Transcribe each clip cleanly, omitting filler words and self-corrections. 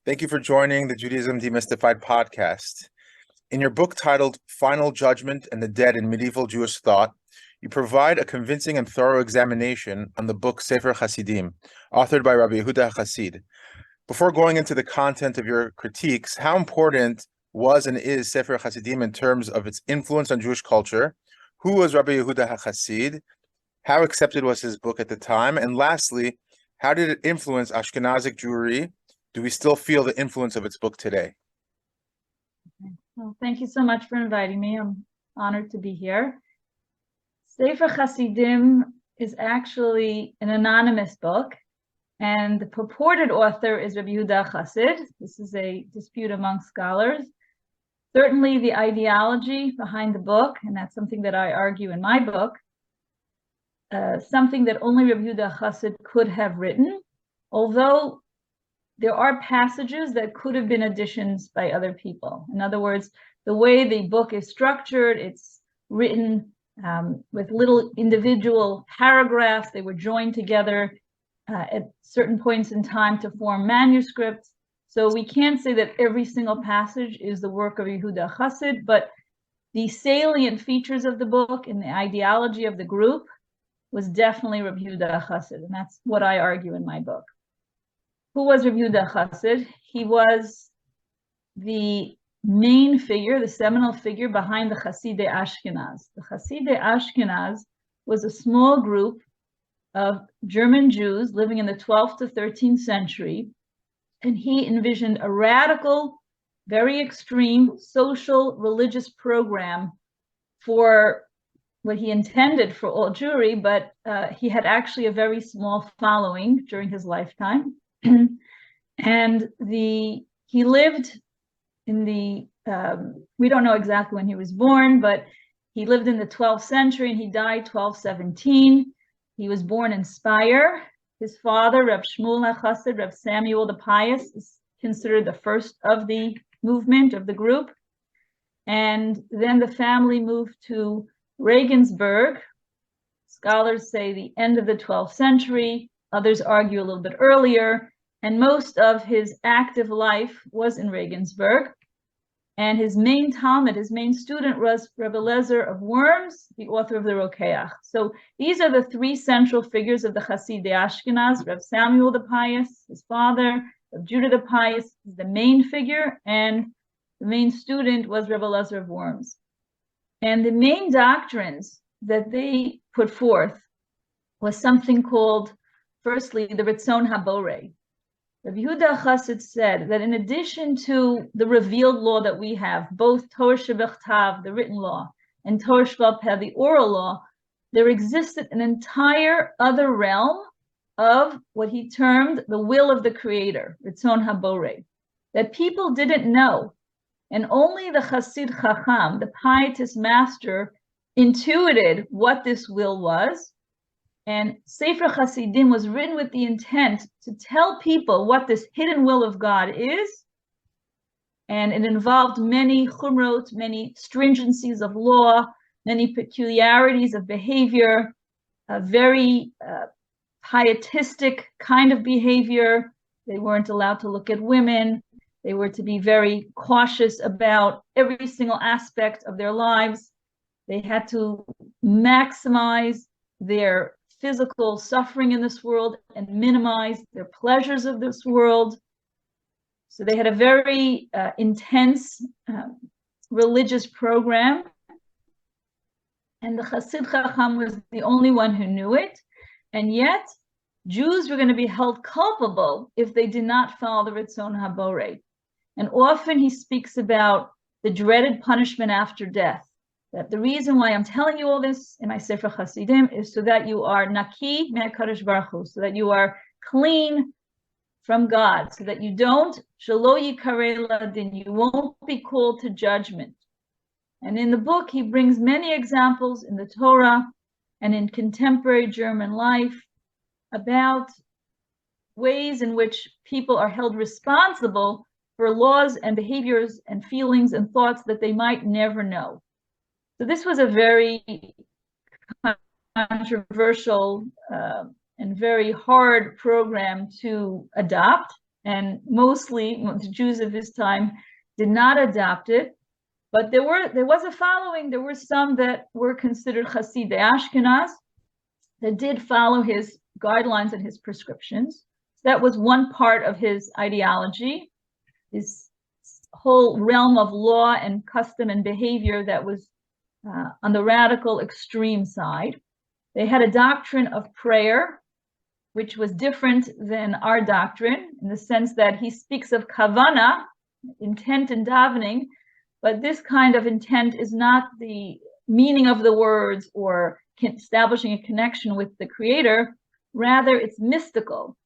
Thank you for joining the Judaism Demystified podcast. In your book titled Final Judgment and the Dead in Medieval Jewish Thought, you provide a convincing and thorough examination on the book Sefer Hasidim, authored by Rabbi Yehuda HaHasid. Before going into the content of your critiques, how important was and is Sefer Hasidim in terms of its influence on Jewish culture? Who was Rabbi Yehuda HaHasid? How accepted was his book at the time? And lastly, how did it influence Ashkenazi Jewry? Do we still feel the influence of its book today? Well, thank you so much for inviting me. I'm honored to be here. Sefer Hasidim is actually an anonymous book, and the purported author is Rabbi Yehuda HaHasid. This is a dispute among scholars. Certainly the ideology behind the book, and that's something that I argue in my book, something that only Rabbi Yehuda HaHasid could have written, although there are passages that could have been additions by other people. In other words, the way the book is structured, it's written with little individual paragraphs. They were joined together at certain points in time to form manuscripts. So we can't say that every single passage is the work of Yehuda HaHasid, but the salient features of the book and the ideology of the group was definitely Rabbi Yehuda HaHasid, and that's what I argue in my book. Who was Rabbi Yehuda HaHasid? He was the main figure, the seminal figure behind the Hasidei Ashkenaz. The Hasidei Ashkenaz was a small group of German Jews living in the 12th to 13th century, and he envisioned a radical, very extreme social religious program for what he intended for all Jewry, but he had actually a very small following during his lifetime. And he lived in the, we don't know exactly when he was born, but he lived in the 12th century and he died 1217. He was born in Speyer. His father, Reb Shmuel HaChassid, Reb Samuel the Pious, is considered the first of the movement, of the group. And then the family moved to Regensburg. Scholars say the end of the 12th century. Others argue a little bit earlier. And most of his active life was in Regensburg. And his main Talmud, his main student was Rebbe Eliezer of Worms, the author of the Rokeach. So these are the three central figures of the Hasidei Ashkenaz: Reb Samuel the Pious, his father; Reb Judah the Pious is the main figure, and the main student was Rebbe Eliezer of Worms. And the main doctrines that they put forth was something called, firstly, the Ritzon HaBorei. Rabbi Yehuda HaHasid said that in addition to the revealed law that we have, both Torah Shebechtav, the written law, and Torah Sheba'al Peh, the oral law, there existed an entire other realm of what he termed the will of the Creator, Ritzon HaBorei, that people didn't know. And only the Hasid Chacham, the pietist master, intuited what this will was. And Sefer Hasidim was written with the intent to tell people what this hidden will of God is. And it involved many chumrot, many stringencies of law, many peculiarities of behavior, a very pietistic kind of behavior. They weren't allowed to look at women. They were to be very cautious about every single aspect of their lives. They had to maximize their physical suffering in this world and minimize their pleasures of this world. So they had a very intense religious program. And the Hasid Chacham was the only one who knew it. And yet, Jews were going to be held culpable if they did not follow the Ritzon HaBorei. And often he speaks about the dreaded punishment after death. That the reason why I'm telling you all this in my Sefer Hasidim is so that you are naki me'akadosh baruch hu, so that you are clean from God, so that you don't shelo yikarei ladin, you won't be called to judgment. And in the book, he brings many examples in the Torah and in contemporary German life about ways in which people are held responsible for laws and behaviors and feelings and thoughts that they might never know. So this was a very controversial and very hard program to adopt. and mostly the Jews of his time did not adopt it. But there was a following. There were some that were considered Hasidei Ashkenaz that did follow his guidelines and his prescriptions. So that was one part of his ideology, his whole realm of law and custom and behavior that was on the radical extreme side. They had a doctrine of prayer, which was different than our doctrine in the sense that he speaks of kavana, intent in davening, but this kind of intent is not the meaning of the words or establishing a connection with the Creator. Rather, it's mystical.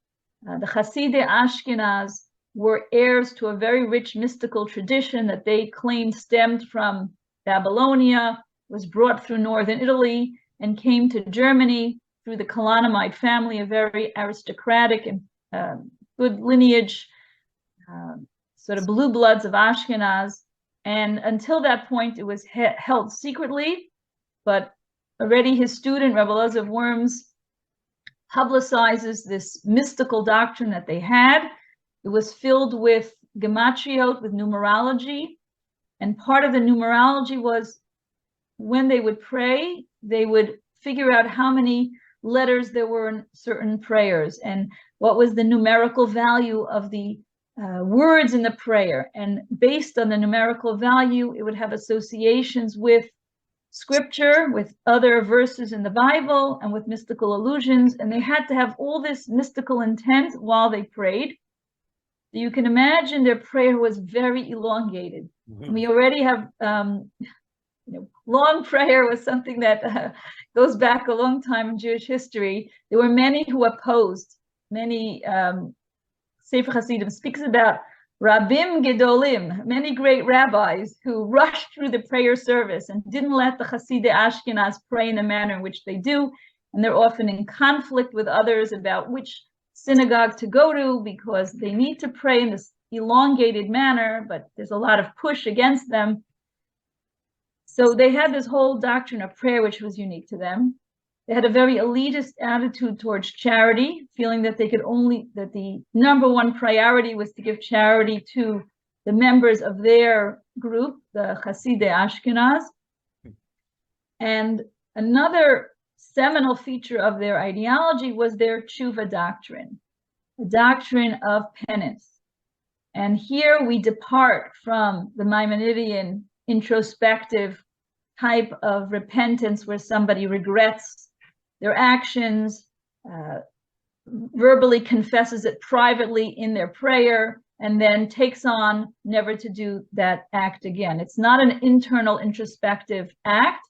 The Hasidei Ashkenaz were heirs to a very rich mystical tradition that they claimed stemmed from Babylonia, was brought through northern Italy, and came to Germany through the Kalanomite family, a very aristocratic and good lineage, sort of blue bloods of Ashkenaz. And until that point, it was held secretly, but already his student, Rabbi Elazar of Worms, publicizes this mystical doctrine that they had. It was filled with gematriot, with numerology, and part of the numerology was when they would pray, they would figure out how many letters there were in certain prayers and what was the numerical value of the words in the prayer. And based on the numerical value, it would have associations with scripture, with other verses in the Bible, and with mystical allusions. And they had to have all this mystical intent while they prayed. You can imagine their prayer was very elongated. Mm-hmm. We already have, long prayer was something that goes back a long time in Jewish history. There were many who opposed, many Sefer Hasidim speaks about Rabbim Gedolim, many great rabbis who rushed through the prayer service and didn't let the Hasidei Ashkenaz pray in the manner in which they do. And they're often in conflict with others about which synagogue to go to because they need to pray in this elongated manner, but there's a lot of push against them. So they had this whole doctrine of prayer, which was unique to them. They had a very elitist attitude towards charity, feeling that that the number one priority was to give charity to the members of their group, the Hasidei Ashkenaz. And another seminal feature of their ideology was their tshuva doctrine, the doctrine of penance. And here we depart from the Maimonidean introspective type of repentance where somebody regrets their actions, verbally confesses it privately in their prayer, and then takes on never to do that act again. It's not an internal introspective act.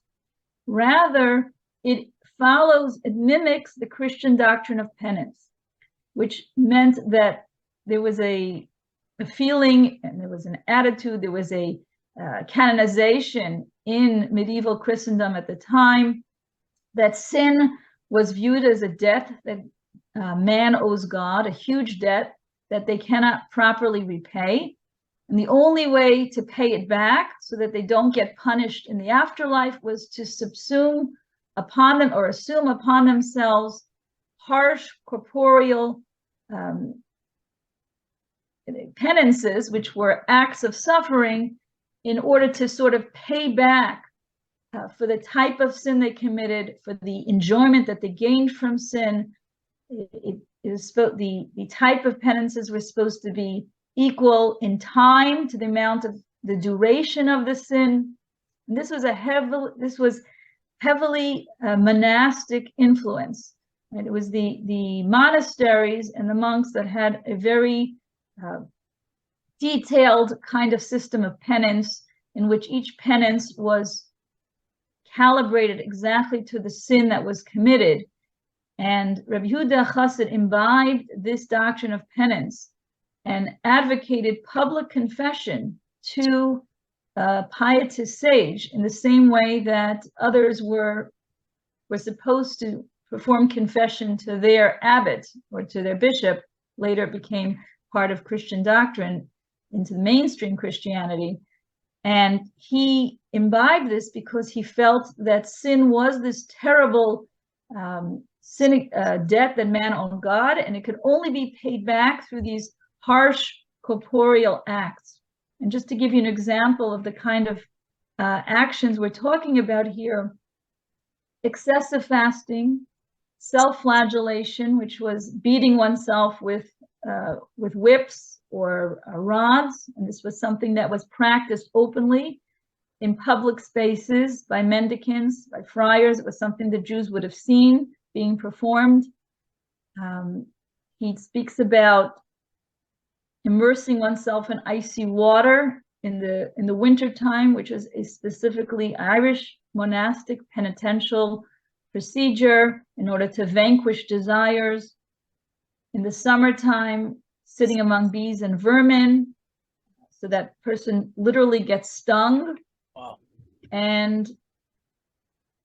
Rather, it mimics the Christian doctrine of penance, which meant that there was a feeling and there was an attitude, there was a canonization in medieval Christendom at the time that sin was viewed as a debt that man owes God, a huge debt that they cannot properly repay. And the only way to pay it back so that they don't get punished in the afterlife was to subsume upon them or assume upon themselves harsh corporeal penances, which were acts of suffering, in order to sort of pay back for the type of sin they committed, for the enjoyment that they gained from sin. The type of penances were supposed to be equal in time to the amount of the duration of the sin. And this was heavily monastic influence. And it was the monasteries and the monks that had a very detailed kind of system of penance in which each penance was calibrated exactly to the sin that was committed. And Rabbi Yehuda HaHasid imbibed this doctrine of penance and advocated public confession to a pietist sage in the same way that others were supposed to perform confession to their abbot or to their bishop. Later it became part of Christian doctrine into the mainstream Christianity. And he imbibed this because he felt that sin was this terrible debt that man owed God, and it could only be paid back through these harsh corporeal acts. And just to give you an example of the kind of actions we're talking about here, excessive fasting, self-flagellation, which was beating oneself with whips or rods, and this was something that was practiced openly in public spaces by mendicants, by friars. It was something the Jews would have seen being performed. He speaks about immersing oneself in icy water in the winter time, which is a specifically Irish monastic penitential procedure in order to vanquish desires. In the summertime, sitting among bees and vermin, so that person literally gets stung. Wow. And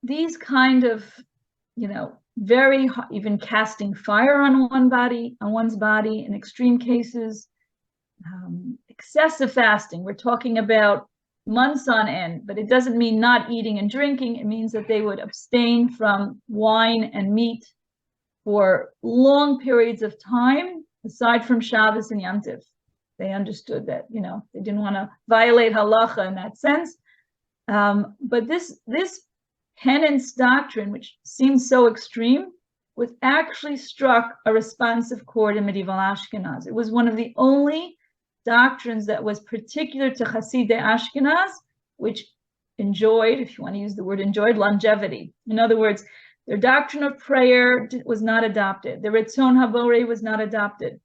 these kind of, very even casting fire on one's body in extreme cases. Excessive fasting, we're talking about months on end, but it doesn't mean not eating and drinking. It means that they would abstain from wine and meat for long periods of time, aside from Shabbos and Yom Tov. They understood that, they didn't want to violate halacha in that sense. But this penance doctrine, which seems so extreme, was actually struck a responsive chord in medieval Ashkenaz. It was one of the only doctrines that was particular to Hasidei Ashkenaz, which enjoyed, if you want to use the word enjoyed, longevity. In other words, their doctrine of prayer was not adopted. Their Ritzon Haborei was not adopted.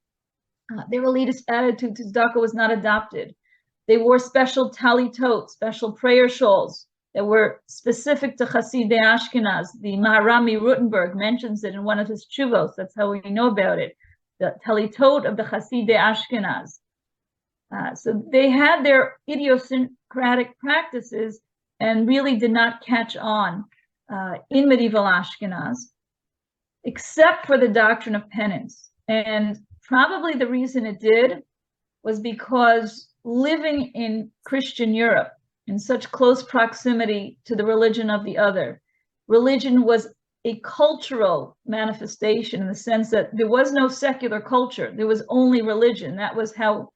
Their elitist attitude to tzedakah was not adopted. They wore special talitot, special prayer shawls that were specific to Hasidei Ashkenaz. The Maharami Rutenberg mentions it in one of his tshuvos. That's how we know about it. The talitot of the Hasidei Ashkenaz. So they had their idiosyncratic practices and really did not catch on in medieval Ashkenaz, except for the doctrine of penance. And probably the reason it did was because living in Christian Europe in such close proximity to the religion of the other, religion was a cultural manifestation in the sense that there was no secular culture. There was only religion. That was how,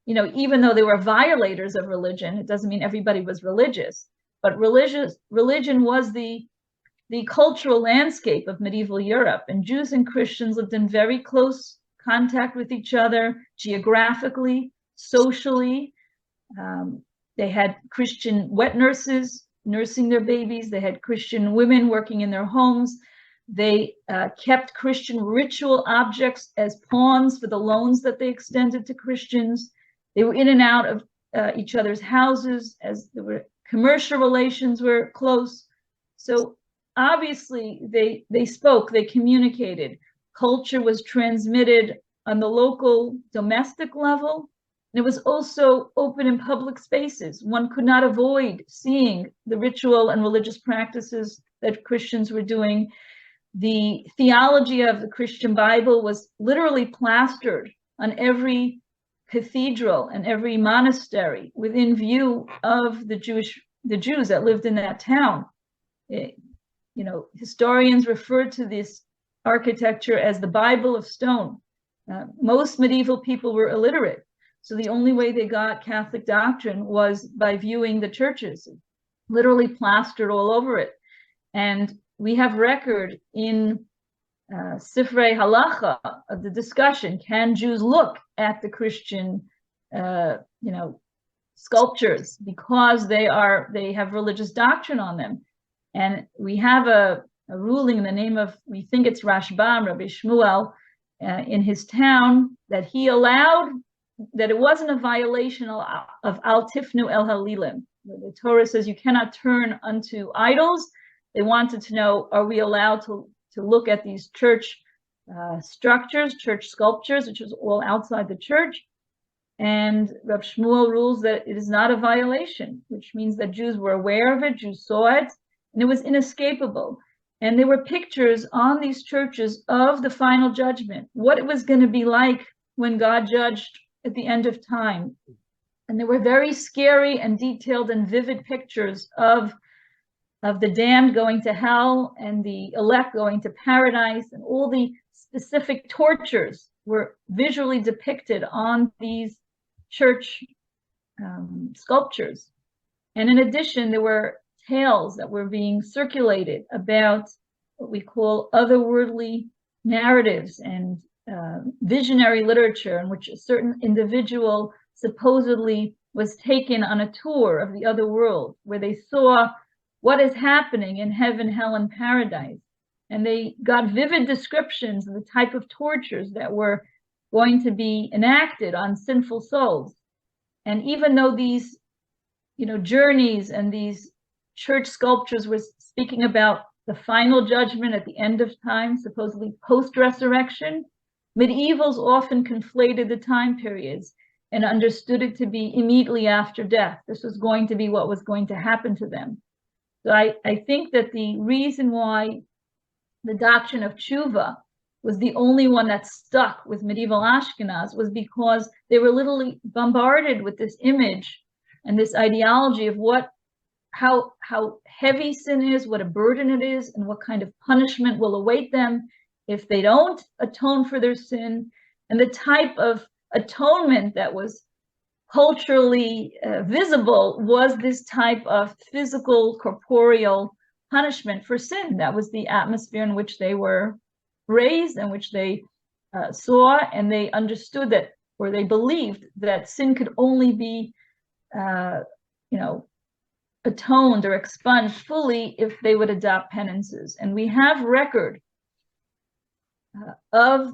even though they were violators of religion, it doesn't mean everybody was religious, but religion was the cultural landscape of medieval Europe, and Jews and Christians lived in very close contact with each other, geographically, socially. They had Christian wet nurses nursing their babies. They had Christian women working in their homes. They kept Christian ritual objects as pawns for the loans that they extended to Christians. They were in and out of each other's houses as there were commercial relations were close. So obviously they spoke, they communicated. Culture was transmitted on the local domestic level. And it was also open in public spaces. One could not avoid seeing the ritual and religious practices that Christians were doing. The theology of the Christian Bible was literally plastered on every cathedral and every monastery within view of the Jews that lived in that town. Historians refer to this architecture as the Bible of stone. Most medieval people were illiterate, so the only way they got Catholic doctrine was by viewing the churches, literally plastered all over it. And we have record in Sifrei Halacha of the discussion: can Jews look at the Christian, sculptures because they have religious doctrine on them? And we have a ruling in the name of, we think it's Rashbam, Rabbi Shmuel, in his town, that he allowed, that it wasn't a violation of Al Tifnu El Halilim. The Torah says you cannot turn unto idols. They wanted to know, are we allowed to look at these church structures, church sculptures, which is all outside the church? And Rabbi Shmuel rules that it is not a violation, which means that Jews were aware of it, Jews saw it, and it was inescapable. And there were pictures on these churches of the final judgment, what it was going to be like when God judged at the end of time. And there were very scary and detailed and vivid pictures of the damned going to hell and the elect going to paradise, and all the specific tortures were visually depicted on these church sculptures. And in addition, there were tales that were being circulated about what we call otherworldly narratives and visionary literature, in which a certain individual supposedly was taken on a tour of the other world, where they saw what is happening in heaven, hell, and paradise. And they got vivid descriptions of the type of tortures that were going to be enacted on sinful souls. And even though these, journeys and these church sculptures were speaking about the final judgment at the end of time, supposedly post-resurrection, medievals often conflated the time periods and understood it to be immediately after death. This was going to be what was going to happen to them. So I think that the reason why the doctrine of tshuva was the only one that stuck with medieval Ashkenaz was because they were literally bombarded with this image and this ideology of how heavy sin is, what a burden it is, and what kind of punishment will await them if they don't atone for their sin, and the type of atonement that was culturally visible was this type of physical, corporeal punishment for sin. That was the atmosphere in which they were raised, in which they saw, and they understood that, or they believed that sin could only be atoned or expunged fully if they would adopt penances. And we have record of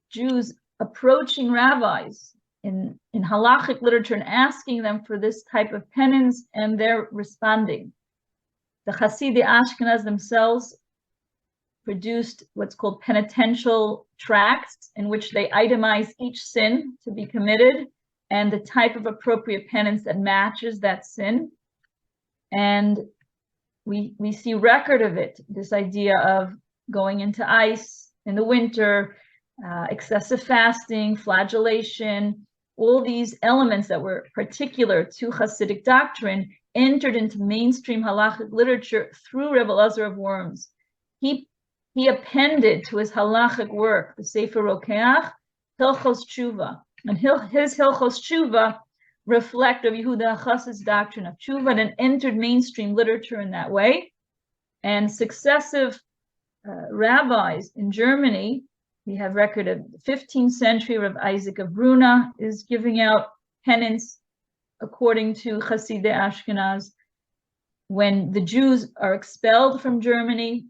Jews approaching rabbis in halachic literature and asking them for this type of penance, and they're responding. The Hasidic Ashkenaz themselves produced what's called penitential tracts, in which they itemize each sin to be committed and the type of appropriate penance that matches that sin. And we see record of it, this idea of going into ice in the winter, excessive fasting, flagellation, all these elements that were particular to Hasidic doctrine entered into mainstream halachic literature through Rebbe Elazar of Worms. He appended to his halachic work, the Sefer Rokeach, Hilchos Tshuva. And his Hilchos Tshuva reflect Rabbi Yehuda HaHasid's doctrine of tshuva and entered mainstream literature in that way. And successive rabbis in Germany, we have record of the 15th century, Rav Isaac of Bruna is giving out penance according to Hasidei Ashkenaz. When the Jews are expelled from Germany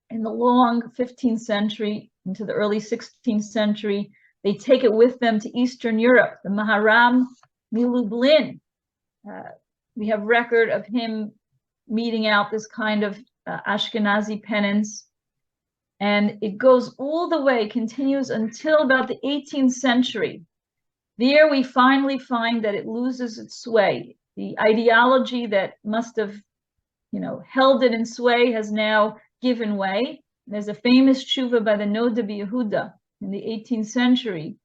in the long 15th century into the early 16th century, they take it with them to Eastern Europe, the Maharam Milublin. We have record of him meting out this kind of Ashkenazi penance. And it goes all the way, continues until about the 18th century. There we finally find that it loses its sway. The ideology that must have, held it in sway has now given way. There's a famous tshuva by the Rabbi Yehuda in the 18th century,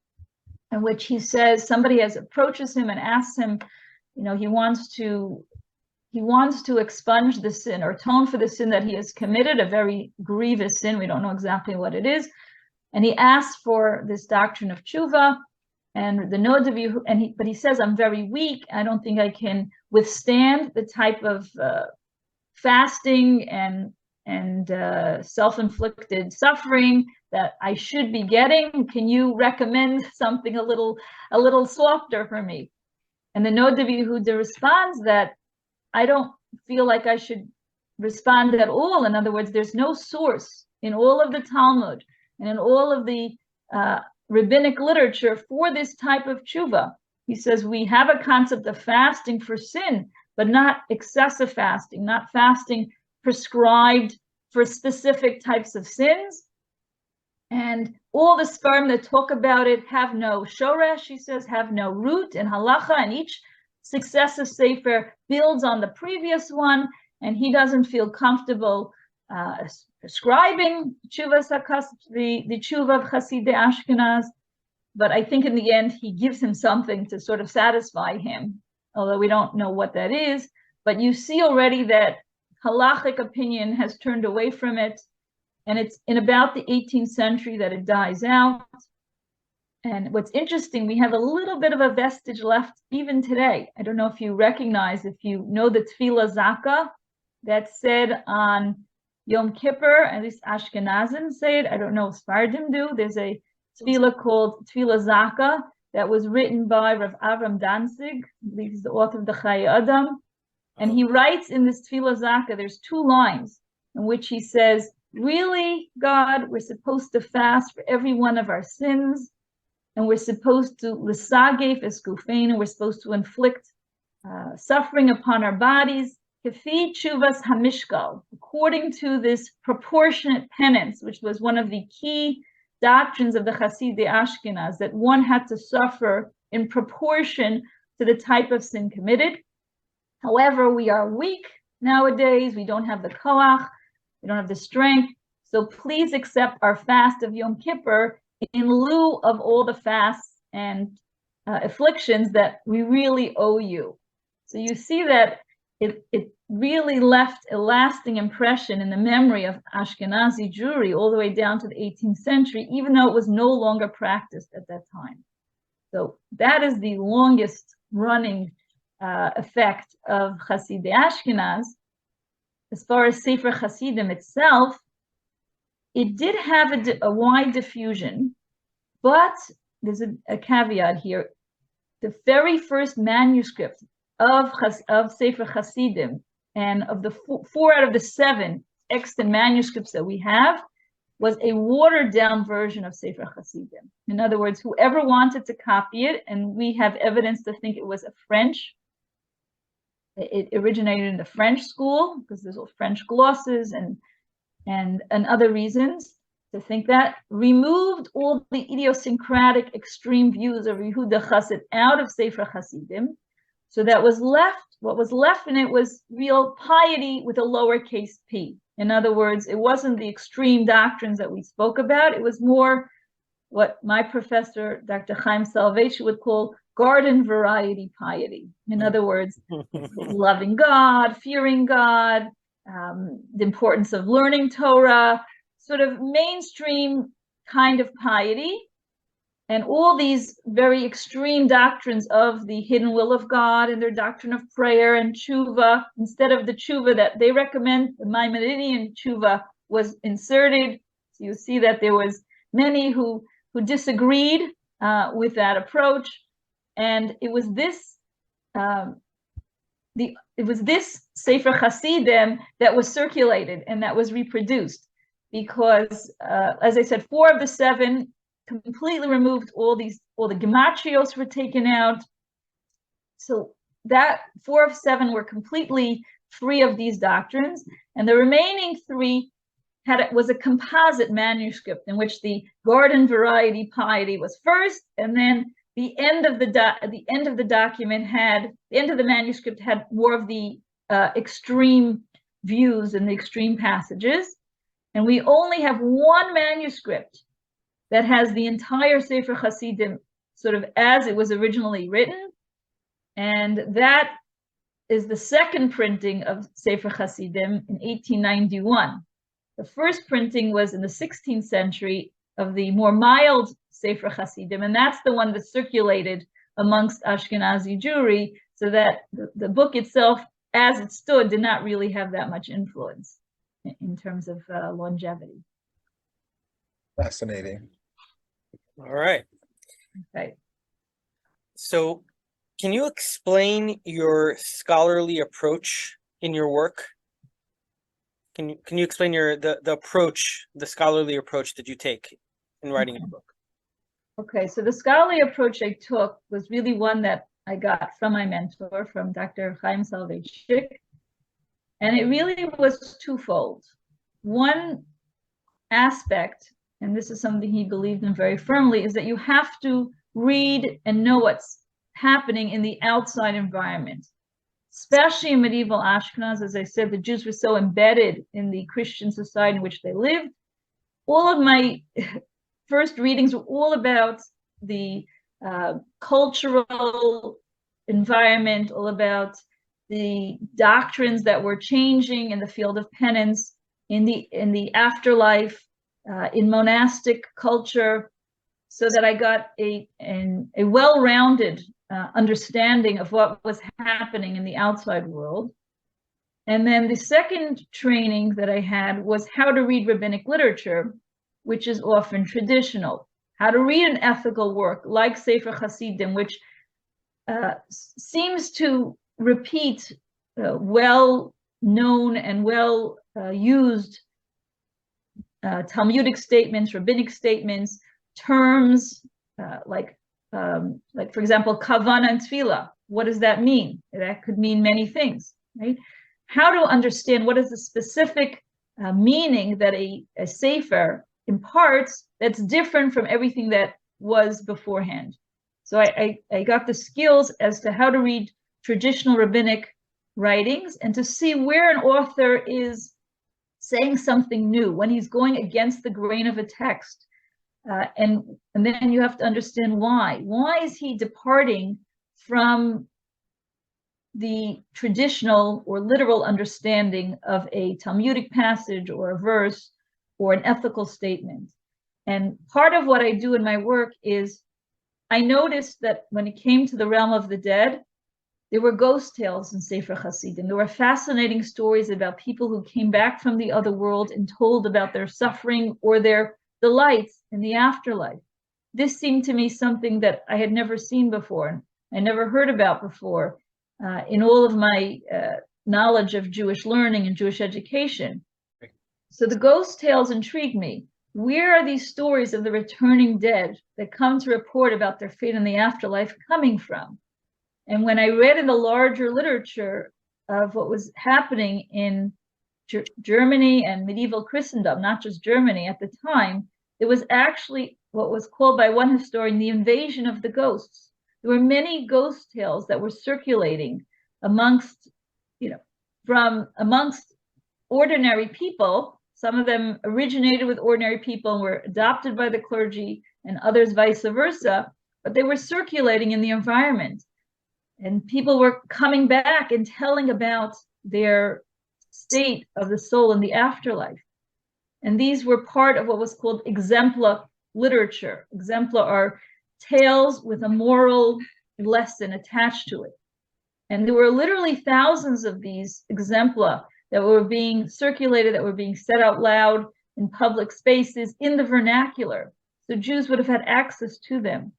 in which he says somebody approaches him and asks him, he wants to expunge the sin or atone for the sin that he has committed, a very grievous sin. We don't know exactly what it is. And he asks for this doctrine of tshuva, and the Nodavi, but he says, I'm very weak. I don't think I can withstand the type of fasting and self-inflicted suffering that I should be getting. Can you recommend something a little softer for me? And the Nodavi Yehuda responds that I don't feel like I should respond at all. In other words, there's no source in all of the Talmud and in all of the rabbinic literature for this type of tshuva. He says we have a concept of fasting for sin, but not excessive fasting, not fasting prescribed for specific types of sins. And all the sfarim that talk about it have no shoresh, he says, have no root in halacha, and each successive sefer builds on the previous one, and he doesn't feel comfortable prescribing tshuva the tshuva of Hasidei Ashkenaz. But I think in the end, he gives him something to sort of satisfy him, although we don't know what that is. But you see already that halachic opinion has turned away from it, and it's in about the 18th century that it dies out. And what's interesting, we have a little bit of a vestige left even today. I don't know if you recognize, if you know the Tefillah Zaka that's said on Yom Kippur, at least Ashkenazim say it. I don't know if Sephardim do. There's a Tefillah called Tefillah Zaka that was written by Rav Avram Danzig. I believe he's the author of the Chayei Adam. And he writes in this Tefillah Zaka, there's 2 lines in which he says, really, God, we're supposed to fast for every one of our sins. And we're supposed to l'sagef es gufeinu, we're supposed to inflict suffering upon our bodies, kefi tshuvas hamishkal, according to this proportionate penance, which was one of the key doctrines of the Hasidei Ashkenaz, that one had to suffer in proportion to the type of sin committed. However, we are weak nowadays, we don't have the koach, we don't have the strength, so please accept our fast of Yom Kippur in lieu of all the fasts and afflictions that we really owe you. So you see that it really left a lasting impression in the memory of Ashkenazi Jewry all the way down to the 18th century, even though it was no longer practiced at that time. So that is the longest running effect of Hasidei Ashkenaz. As far as Sefer Hasidim itself, it did have a wide diffusion, but there's a caveat here. The very first manuscript of Sefer Hasidim, and of the 4 out of the 7 extant manuscripts that we have, was a watered down version of Sefer Hasidim. In other words, whoever wanted to copy it, and we have evidence to think it was a French, it originated in the French school, because there's all French glosses and other reasons to think that, removed all the idiosyncratic extreme views of Yehuda HaHasid out of Sefer Hasidim. So that was left, what was left in it was real piety with a lowercase p. In other words, it wasn't the extreme doctrines that we spoke about. It was more what my professor, Dr. Chaim Salvation, would call garden variety piety. In other words, loving God, fearing God, the importance of learning Torah, sort of mainstream kind of piety, and all these very extreme doctrines of the hidden will of God and their doctrine of prayer and tshuva. Instead of the tshuva that they recommend, the Maimonidean tshuva was inserted. So you see that there was many who disagreed with that approach, and it was this Sefer Hasidim that was circulated and that was reproduced, because as I said, 4 of the 7 completely removed all the gematrios were taken out. So that 4 of 7 were completely free of these doctrines, and the remaining 3 was a composite manuscript in which the garden variety piety was first, and then the end of the document had, the end of the manuscript had more of the extreme views and the extreme passages. And we only have 1 manuscript that has the entire Sefer Hasidim sort of as it was originally written. And that is the second printing of Sefer Hasidim in 1891. The first printing was in the 16th century of the more mild Sefer Hasidim, and that's the one that circulated amongst Ashkenazi Jewry, so that the book itself, as it stood, did not really have that much influence in terms of longevity. Fascinating. All right. Okay. So can you explain your scholarly approach in your work? Can you explain the approach, the scholarly approach that you take in writing your book? Okay, so the scholarly approach I took was really one that I got from my mentor, from Dr. Chaim Salvation, and it really was twofold. One aspect, and this is something he believed in very firmly, is that you have to read and know what's happening in the outside environment. Especially in medieval Ashkenaz, as I said, the Jews were so embedded in the Christian society in which they lived. All of my first readings were all about the cultural environment, all about the doctrines that were changing in the field of penance, in the afterlife, in monastic culture. so that I got a well-rounded understanding of what was happening in the outside world. And then the second training that I had was how to read rabbinic literature, which is often traditional. How to read an ethical work like Sefer Hasidim, which seems to repeat well-known and well-used Talmudic statements, rabbinic statements, terms like for example, kavana and tefillah. What does that mean? That could mean many things, right? How to understand what is the specific meaning that a sefer imparts that's different from everything that was beforehand. So I got the skills as to how to read traditional rabbinic writings and to see where an author is saying something new, when he's going against the grain of a text. And then you have to understand why. Why is he departing from the traditional or literal understanding of a Talmudic passage or a verse or an ethical statement? And part of what I do in my work is I noticed that when it came to the realm of the dead, there were ghost tales in Sefer Hasidim. There were fascinating stories about people who came back from the other world and told about their suffering or their delights in the afterlife. This seemed to me something that I had never seen before. I never heard about before in all of my knowledge of Jewish learning and Jewish education. So the ghost tales intrigued me. Where are these stories of the returning dead that come to report about their fate in the afterlife coming from? And when I read in the larger literature of what was happening in Germany and medieval Christendom, not just Germany at the time, it was actually what was called by one historian the invasion of the ghosts. There were many ghost tales that were circulating amongst, from amongst ordinary people. Some of them originated with ordinary people and were adopted by the clergy, and others vice versa, but they were circulating in the environment. And people were coming back and telling about their state of the soul in the afterlife. And these were part of what was called exempla literature. Exempla are tales with a moral lesson attached to it. And there were literally thousands of these exempla that were being circulated, that were being said out loud in public spaces in the vernacular. So Jews would have had access to them.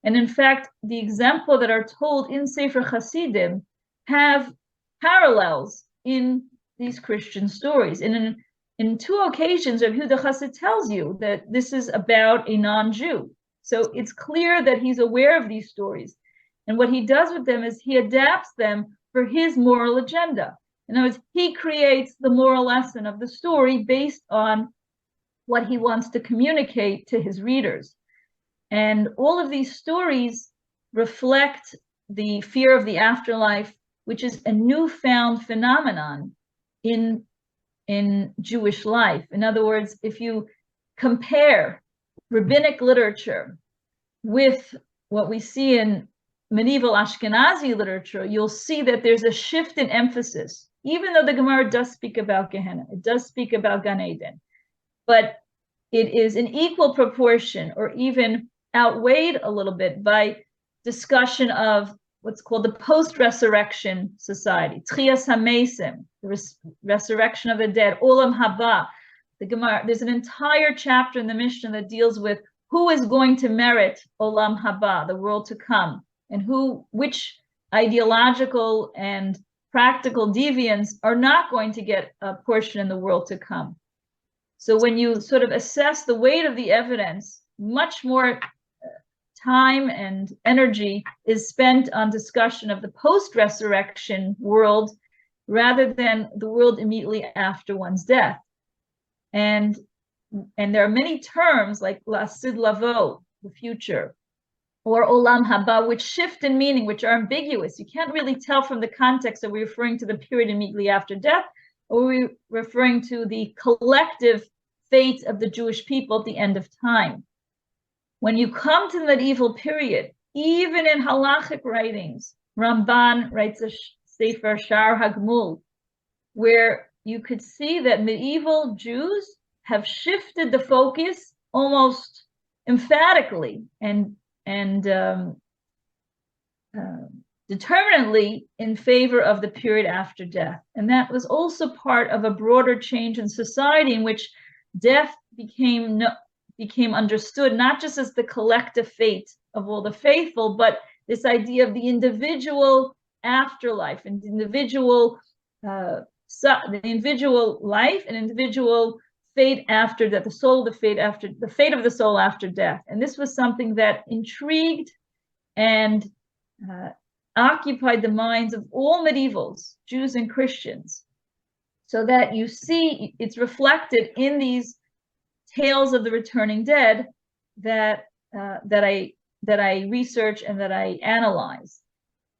And in fact, the exempla that are told in Sefer Hasidim have parallels in these Christian stories. And in two occasions, Rabbi Yehuda HaHasid tells you that this is about a non-Jew. So it's clear that he's aware of these stories. And what he does with them is he adapts them for his moral agenda. In other words, he creates the moral lesson of the story based on what he wants to communicate to his readers. And all of these stories reflect the fear of the afterlife, which is a newfound phenomenon in Jewish life. In other words, if you compare rabbinic literature with what we see in medieval Ashkenazi literature, you'll see that there's a shift in emphasis. Even though the Gemara does speak about Gehenna, it does speak about Gan Eden, but it is in equal proportion or even outweighed a little bit by discussion of what's called the post-resurrection society, Tchias HaMesim, the resurrection of the dead, Olam Haba. The Gemara, there's an entire chapter in the Mishnah that deals with who is going to merit Olam Haba, the world to come, and which ideological and practical deviants are not going to get a portion in the world to come. So when you sort of assess the weight of the evidence, much more time and energy is spent on discussion of the post-resurrection world rather than the world immediately after one's death. And there are many terms like Lasid Lavo, the future, or Olam Haba, which shift in meaning, which are ambiguous. You can't really tell from the context, are we referring to the period immediately after death, or are we referring to the collective fate of the Jewish people at the end of time? When you come to the medieval period, even in halachic writings, Ramban writes a Sefer Shar Hagmul, where you could see that medieval Jews have shifted the focus almost emphatically and determinately in favor of the period after death. And that was also part of a broader change in society in which death became understood not just as the collective fate of all the faithful, but this idea of the individual afterlife and the individual life and individual fate after death, the fate of the soul after death. And this was something that intrigued and occupied the minds of all medievals, Jews and Christians, so that you see it's reflected in these tales of the returning dead that I research and that I analyze.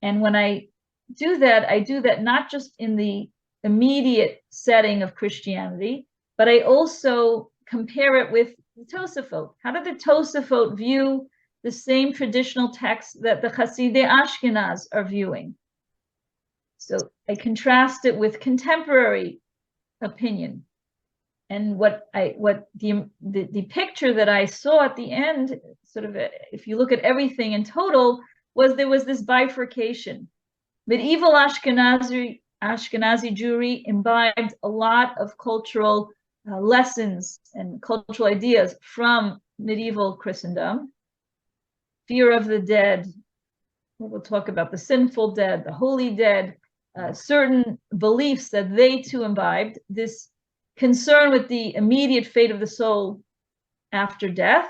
And when I do that not just in the immediate setting of Christianity, but I also compare it with the Tosafot. How did the Tosafot view the same traditional texts that the Hasidei Ashkenaz are viewing? So I contrast it with contemporary opinion. And the picture that I saw at the end, sort of, if you look at everything in total, was there was this bifurcation. Medieval Ashkenazi Jewry imbibed a lot of cultural lessons and cultural ideas from medieval Christendom. Fear of the dead. We'll talk about the sinful dead, the holy dead, certain beliefs that they too imbibed, this concern with the immediate fate of the soul after death.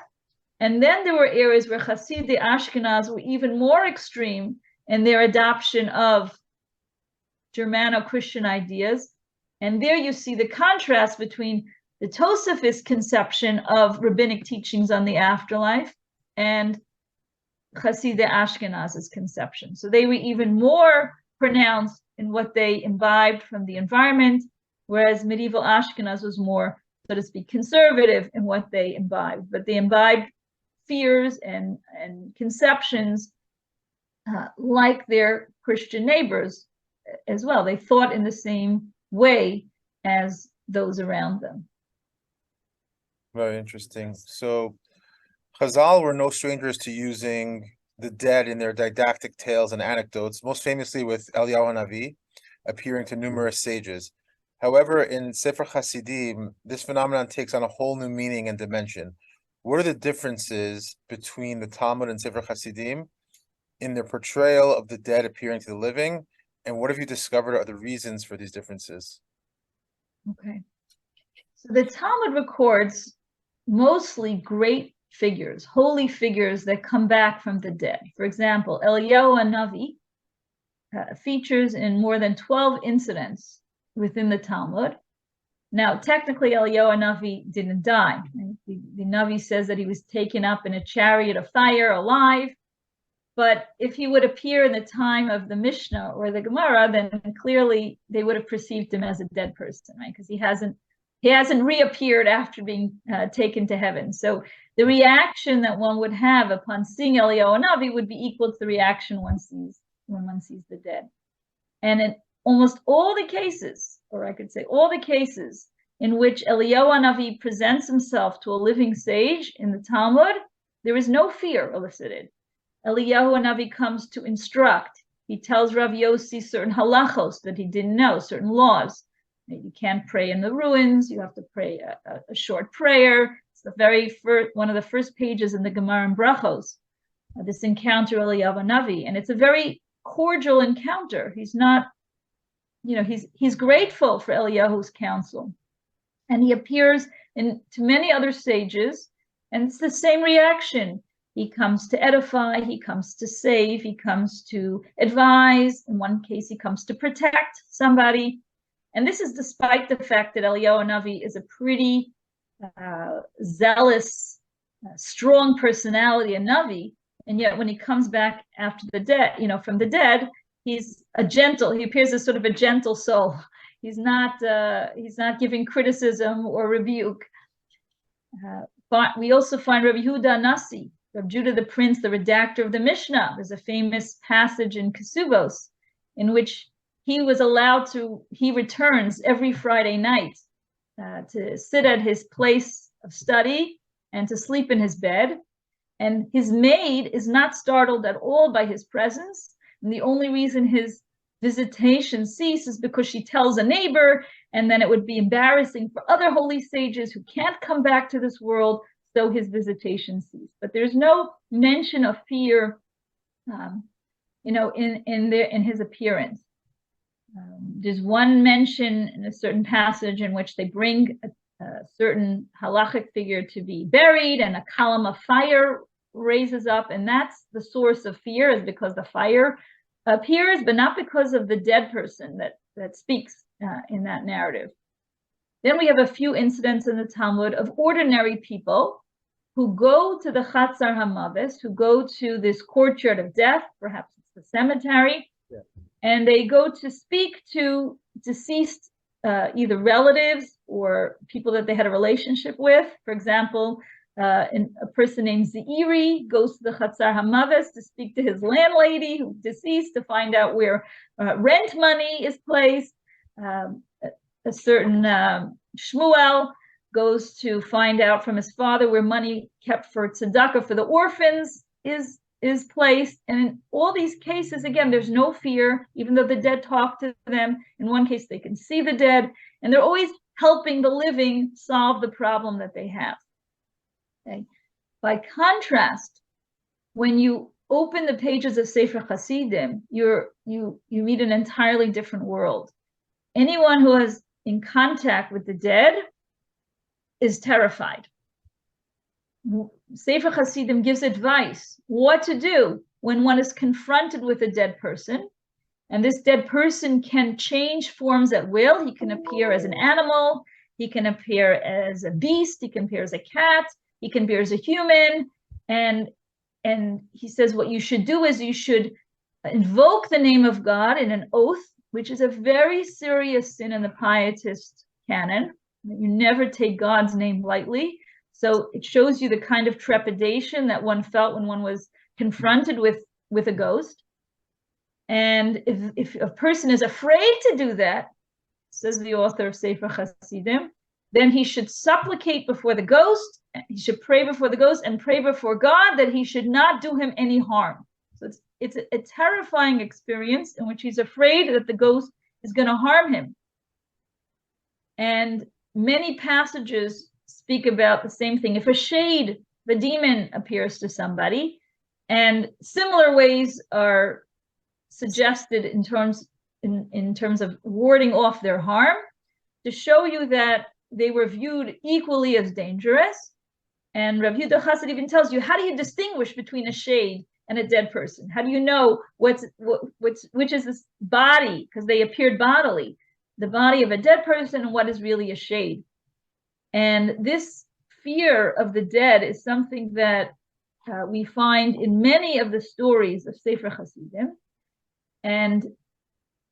And then there were areas where Hasidei Ashkenaz were even more extreme in their adoption of Germano-Christian ideas. And there you see the contrast between the Tosafist conception of rabbinic teachings on the afterlife and Hasidei Ashkenaz's conception. So they were even more pronounced in what they imbibed from the environment, whereas medieval Ashkenaz was more, so to speak, conservative in what they imbibed. But they imbibed fears and conceptions like their Christian neighbors as well. They thought in the same way as those around them. Very interesting. So Chazal were no strangers to using the dead in their didactic tales and anecdotes, most famously with Eliyahu HaNavi appearing to numerous sages. However, in Sefer Hasidim, this phenomenon takes on a whole new meaning and dimension. What are the differences between the Talmud and Sefer Hasidim in their portrayal of the dead appearing to the living? And what have you discovered are the reasons for these differences? Okay. So the Talmud records mostly great figures, holy figures that come back from the dead. For example, Eliyahu HaNavi features in more than 12 incidents within the Talmud. Now, technically, Eliyahu HaNavi didn't die. The Navi says that he was taken up in a chariot of fire alive. But if he would appear in the time of the Mishnah or the Gemara, then clearly they would have perceived him as a dead person, right? Because he hasn't reappeared after being taken to heaven. So the reaction that one would have upon seeing Eliyahu HaNavi would be equal to the reaction one sees when one sees the dead. And in almost all the cases, or I could say all the cases in which Eliyahu HaNavi presents himself to a living sage in the Talmud, there is no fear elicited. Eliyahu HaNavi comes to instruct. He tells Rav Yossi certain halachos that he didn't know, certain laws. You can't pray in the ruins. You have to pray a short prayer. It's the very first, one of the first pages in the Gemara and Brachos, this encounter Eliyahu HaNavi. And it's a very cordial encounter. He's not, he's grateful for Eliyahu's counsel. And he appears to many other sages, and it's the same reaction. He comes to edify, he comes to save, he comes to advise. In one case, he comes to protect somebody. And this is despite the fact that Eliyahu HaNavi is a pretty zealous, strong personality, a Navi. And yet when he comes back after the dead, from the dead, he's he appears as sort of a gentle soul. He's not giving criticism or rebuke. But we also find Rabbi Yehuda HaNasid, Rabbi Judah the Prince, the redactor of the Mishnah. There's a famous passage in Kesubos in which he returns every Friday night to sit at his place of study and to sleep in his bed. And his maid is not startled at all by his presence. And the only reason his visitation ceases because she tells a neighbor, and then it would be embarrassing for other holy sages who can't come back to this world, so his visitation ceased. But there's no mention of fear, in his appearance. There's one mention in a certain passage in which they bring a certain halachic figure to be buried, and a column of fire raises up, and that's the source of fear, is because the fire appears, but not because of the dead person that speaks in that narrative. Then we have a few incidents in the Talmud of ordinary people who go to the Chatzar HaMavis, who go to this courtyard of death, perhaps it's the cemetery, and they go to speak to deceased either relatives or people that they had a relationship with. For example, a person named Zeiri goes to the Chatzar HaMavis to speak to his landlady who's deceased, to find out where rent money is placed. A certain Shmuel goes to find out from his father where money kept for tzedakah for the orphans is placed. And in all these cases, again, there's no fear, even though the dead talk to them. In one case, they can see the dead, and they're always helping the living solve the problem that they have. Okay. By contrast, when you open the pages of Sefer Hasidim, you meet an entirely different world. Anyone who is in contact with the dead is terrified. Sefer Hasidim gives advice what to do when one is confronted with a dead person, and this dead person can change forms at will. He can appear as an animal, he can appear as a beast, he can appear as a cat, he can appear as a human, and he says what you should do is you should invoke the name of God in an oath, which is a very serious sin in the pietist canon. You never take God's name lightly. So it shows you the kind of trepidation that one felt when one was confronted with a ghost. And if a person is afraid to do that, says the author of Sefer Hasidim, then he should supplicate before the ghost, he should pray before the ghost and pray before God that he should not do him any harm. So it's a terrifying experience in which he's afraid that the ghost is going to harm him. And many passages speak about the same thing. If a shade, the demon, appears to somebody, and similar ways are suggested in terms of warding off their harm, to show you that they were viewed equally as dangerous. And Rabbi Yehuda HaHasid even tells you, how do you distinguish between a shade and a dead person? How do you know which is this body, because they appeared bodily, the body of a dead person, and what is really a shade? And this fear of the dead is something that we find in many of the stories of Sefer Hasidim. And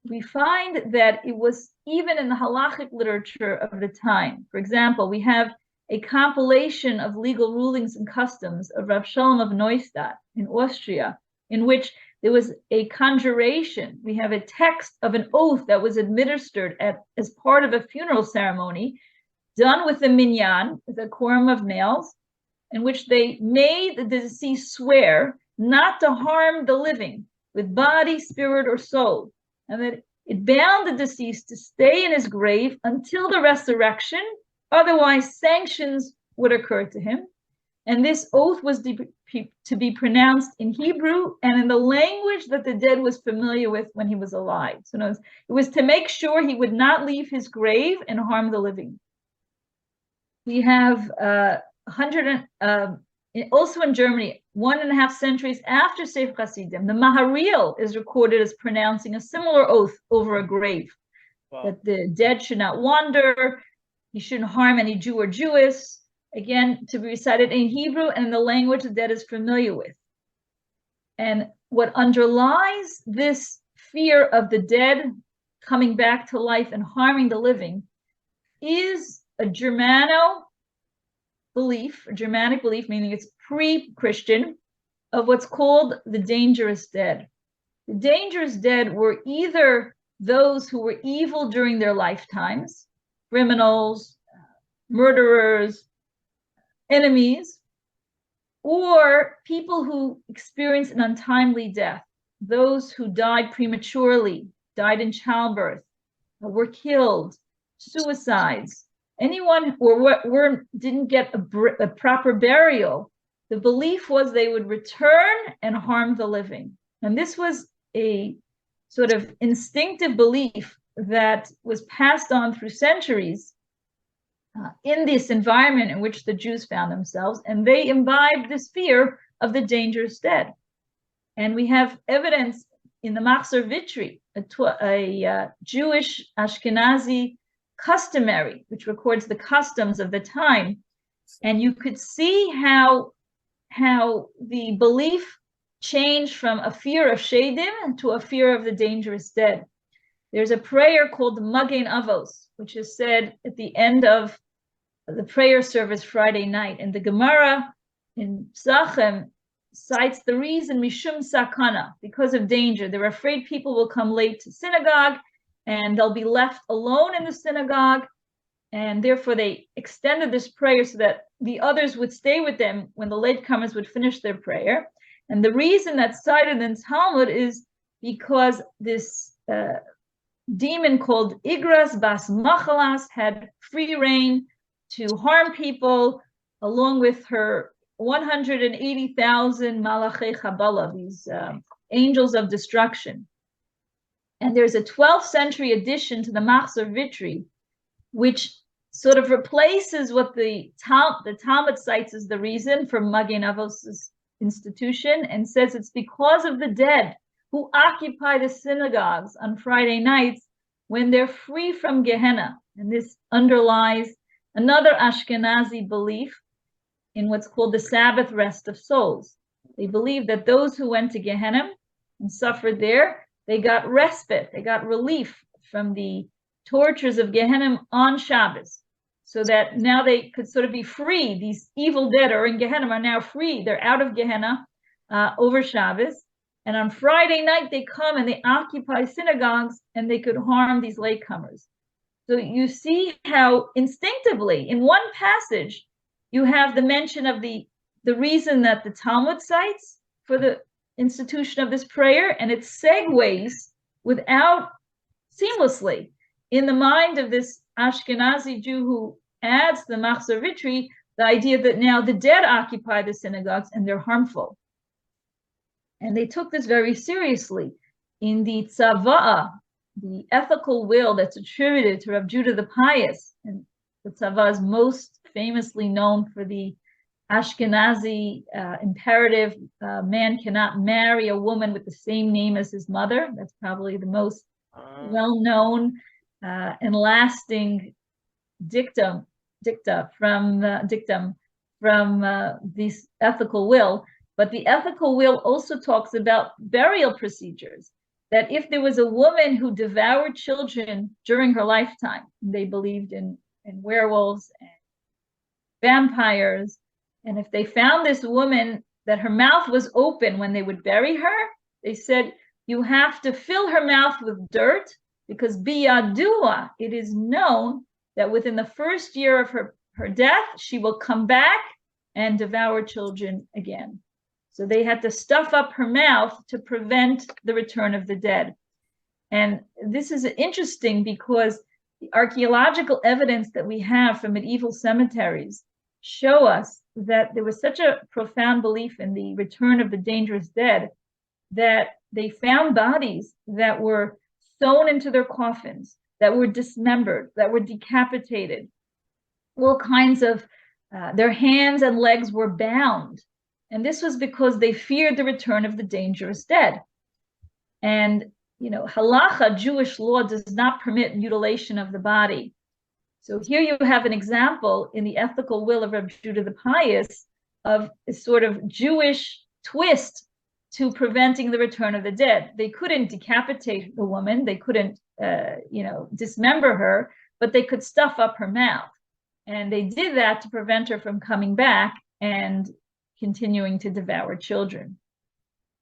we find that it was even in the halachic literature of the time. For example, we have a compilation of legal rulings and customs of Rav Shalom of Neustadt in Austria, in which there was a conjuration. We have a text of an oath that was administered as part of a funeral ceremony, done with the minyan, with a quorum of males, in which they made the deceased swear not to harm the living with body, spirit, or soul, and that it bound the deceased to stay in his grave until the resurrection, otherwise sanctions would occur to him. And this oath was to be pronounced in Hebrew and in the language that the dead was familiar with when he was alive. So it was to make sure he would not leave his grave and harm the living. We have also in Germany, 1.5 centuries after Sefer Hasidim, the Maharil is recorded as pronouncing a similar oath over a grave. Wow. That the dead should not wander, he shouldn't harm any Jew or Jewess, again, to be recited in Hebrew and in the language the dead is familiar with. And what underlies this fear of the dead coming back to life and harming the living is a Germanic belief, meaning it's pre-Christian, of what's called the dangerous dead. The dangerous dead were either those who were evil during their lifetimes, criminals, murderers, enemies, or people who experience an untimely death, those who died prematurely, died in childbirth, were killed, suicides, anyone or didn't get a proper burial. The belief was they would return and harm the living. And this was a sort of instinctive belief that was passed on through centuries in this environment in which the Jews found themselves, and they imbibed this fear of the dangerous dead. And we have evidence in the Machzor Vitri, a Jewish Ashkenazi customary, which records the customs of the time. And you could see how the belief changed from a fear of Shedim to a fear of the dangerous dead. There's a prayer called the Magen Avos, which is said at the end of the prayer service Friday night. And the Gemara in Psachim cites the reason Mishum Sakana, because of danger. They're afraid people will come late to synagogue and they'll be left alone in the synagogue. And therefore they extended this prayer so that the others would stay with them when the latecomers would finish their prayer. And the reason that's cited in Talmud is because this demon called Igras Bas Machalas had free reign to harm people, along with her 180,000 Malachei Chabala, these angels of destruction. And there's a 12th century addition to the Machzor Vitri, which sort of replaces what the Talmud cites as the reason for Magen Avos' institution, and says it's because of the dead who occupy the synagogues on Friday nights when they're free from Gehenna. And this underlies another Ashkenazi belief in what's called the Sabbath rest of souls. They believe that those who went to Gehenna and suffered there, they got respite, they got relief from the tortures of Gehenna on Shabbos, so that now they could sort of be free. These evil dead are in Gehenna are now free. They're out of Gehenna over Shabbos. And on Friday night, they come and they occupy synagogues and they could harm these latecomers. So you see how instinctively, in one passage, you have the mention of the reason that the Talmud cites for the institution of this prayer, and it segues seamlessly in the mind of this Ashkenazi Jew who adds the Machzor Vitri the idea that now the dead occupy the synagogues and they're harmful. And they took this very seriously. In the Tzava'ah, the ethical will that's attributed to Rabbi Yehuda the Pious, and the Tzava'ah is most famously known for the Ashkenazi imperative, man cannot marry a woman with the same name as his mother. That's probably the most well-known and lasting dictum from this ethical will. But the ethical will also talks about burial procedures, that if there was a woman who devoured children during her lifetime, they believed in werewolves and vampires, and if they found this woman that her mouth was open when they would bury her, they said, you have to fill her mouth with dirt, because biyadua, it is known that within the first year of her death, she will come back and devour children again. So they had to stuff up her mouth to prevent the return of the dead. And this is interesting because the archaeological evidence that we have from medieval cemeteries show us that there was such a profound belief in the return of the dangerous dead that they found bodies that were sewn into their coffins, that were dismembered, that were decapitated. All kinds of, their hands and legs were bound. And this was because they feared the return of the dangerous dead. And, halacha, Jewish law, does not permit mutilation of the body. So here you have an example in the ethical will of Rabbi Yehuda the Pious of a sort of Jewish twist to preventing the return of the dead. They couldn't decapitate the woman, they couldn't, dismember her, but they could stuff up her mouth. And they did that to prevent her from coming back and continuing to devour children.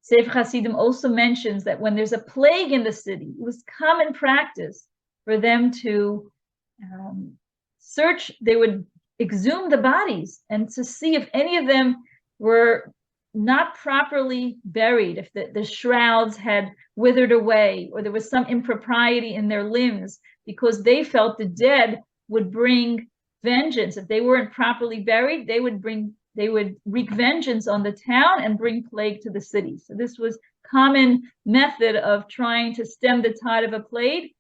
Sefer Hasidim also mentions that when there's a plague in the city, it was common practice for them to search, they would exhume the bodies and to see if any of them were not properly buried, if the shrouds had withered away, or there was some impropriety in their limbs, because they felt the dead would bring vengeance. If they weren't properly buried, they would wreak vengeance on the town and bring plague to the city. So this was common method of trying to stem the tide of a plague,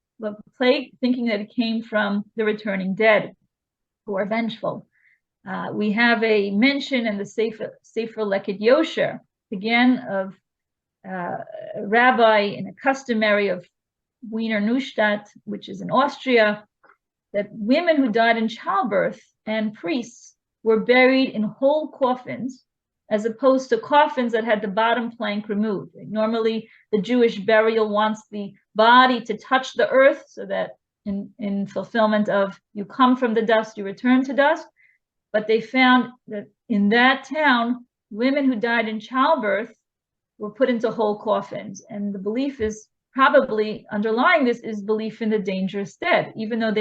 thinking that it came from the returning dead who are vengeful. We have a mention in the Sefer Leket Yosher, again, of a rabbi in a customary of Wiener Neustadt, which is in Austria, that women who died in childbirth and priests were buried in whole coffins, as opposed to coffins that had the bottom plank removed. Normally, the Jewish burial wants the body to touch the earth, so that in fulfillment of you come from the dust, you return to dust. But they found that in that town, women who died in childbirth were put into whole coffins. And the belief is probably underlying this is belief in the dangerous dead, even though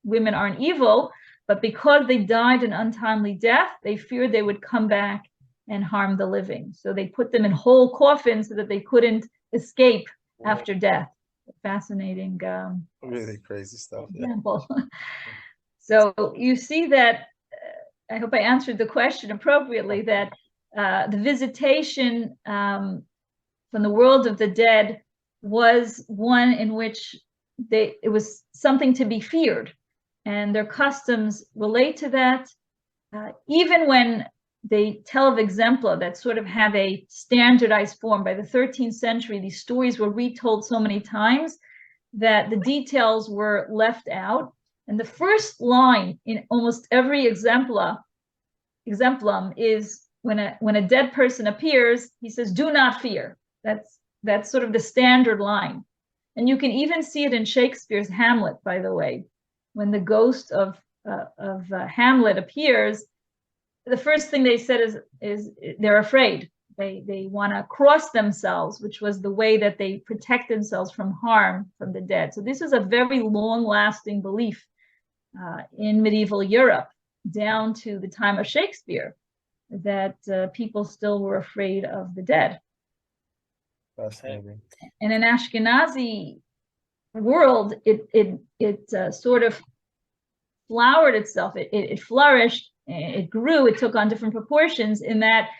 women aren't evil, but because they died an untimely death, they feared they would come back and harm the living. So they put them in whole coffins so that they couldn't escape after death. Fascinating. Really crazy stuff. Example. Yeah. So you see that, I hope I answered the question appropriately, that the visitation from the world of the dead was one in which it was something to be feared, and their customs relate to that. Even when they tell of exempla that sort of have a standardized form, by the 13th century, these stories were retold so many times that the details were left out. And the first line in almost every exemplum is when a dead person appears, he says, "Do not fear." That's sort of the standard line. And you can even see it in Shakespeare's Hamlet, by the way, when the ghost of Hamlet appears. The first thing they said is they're afraid. They want to cross themselves, which was the way that they protect themselves from harm from the dead. So this is a very long-lasting belief in medieval Europe, down to the time of Shakespeare, that people still were afraid of the dead. Fascinating. And in Ashkenazi world, it sort of flowered itself. It flourished. It grew. It took on different proportions, in that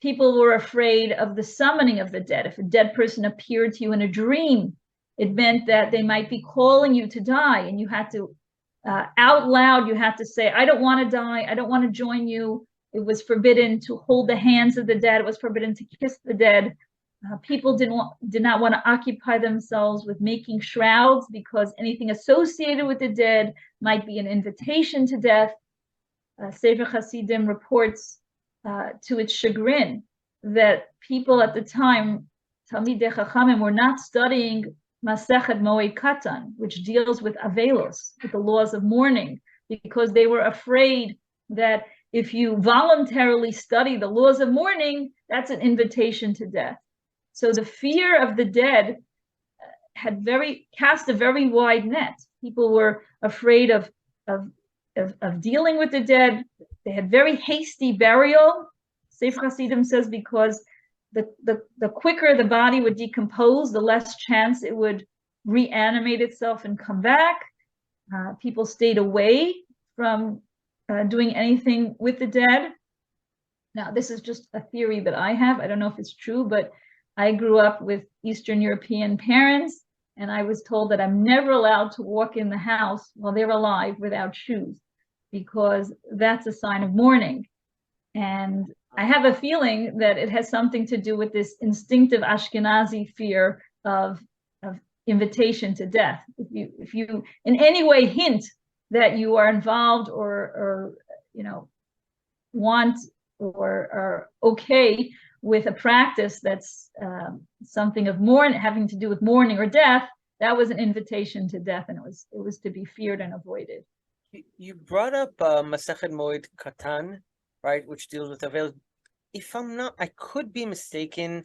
people were afraid of the summoning of the dead. If a dead person appeared to you in a dream, it meant that they might be calling you to die, and you had to out loud, you had to say, "I don't want to die. I don't want to join you." It was forbidden to hold the hands of the dead. It was forbidden to kiss the dead. People did not want to occupy themselves with making shrouds, because anything associated with the dead might be an invitation to death. Sefer Hasidim reports, to its chagrin, that people at the time, Talmidei Chachamim, were not studying Masechet Moed Katan, which deals with Avelos, with the laws of mourning, because they were afraid that if you voluntarily study the laws of mourning, that's an invitation to death. So the fear of the dead had cast a very wide net. People were afraid of dealing with the dead. They had very hasty burial. Sefer Hasidim says, because the quicker the body would decompose, the less chance it would reanimate itself and come back. People stayed away from doing anything with the dead. Now, this is just a theory that I have. I don't know if it's true, but I grew up with Eastern European parents, and I was told that I'm never allowed to walk in the house while they're alive without shoes, because that's a sign of mourning. And I have a feeling that it has something to do with this instinctive Ashkenazi fear of invitation to death. If you in any way hint that you are involved or want or are okay with a practice that's something of having to do with mourning or death, that was an invitation to death, and it was to be feared and avoided. You brought up Masechet Moed Katan, right, which deals with Avel. If I'm not, I could be mistaken,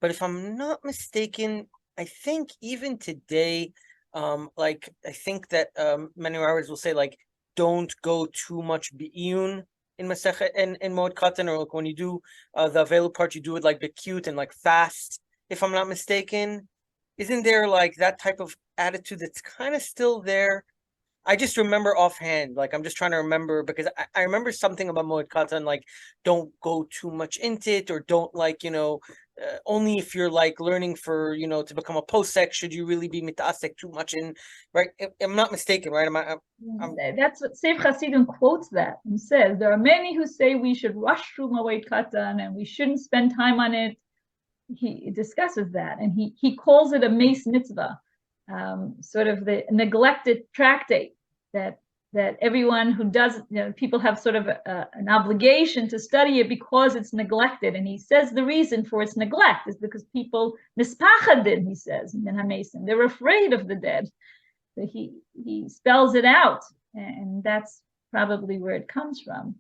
but if I'm not mistaken, I think even today, I think that many rabbis will say, don't go too much bi'iyun in Masechet in Moed Katan, or like when you do the Avelu part, you do it like cute and like fast, if I'm not mistaken. Isn't there like that type of attitude that's kind of still there? I just remember offhand, like I'm just trying to remember, because I remember something about Moed Katan, like don't go too much into it, or don't like, only if you're like learning for, to become a posek, should you really be mitasek too much in, right? If I'm not mistaken, right? That's what Sefer Hasidim quotes that and says. There are many who say we should rush through Moed Katan and we shouldn't spend time on it. He discusses that, and he calls it a mace mitzvah. Sort of the neglected tractate that everyone who does, people have sort of an obligation to study it because it's neglected. And he says the reason for its neglect is because people mispachadin, he says, in HaMason, they're afraid of the dead. So he spells it out, and that's probably where it comes from.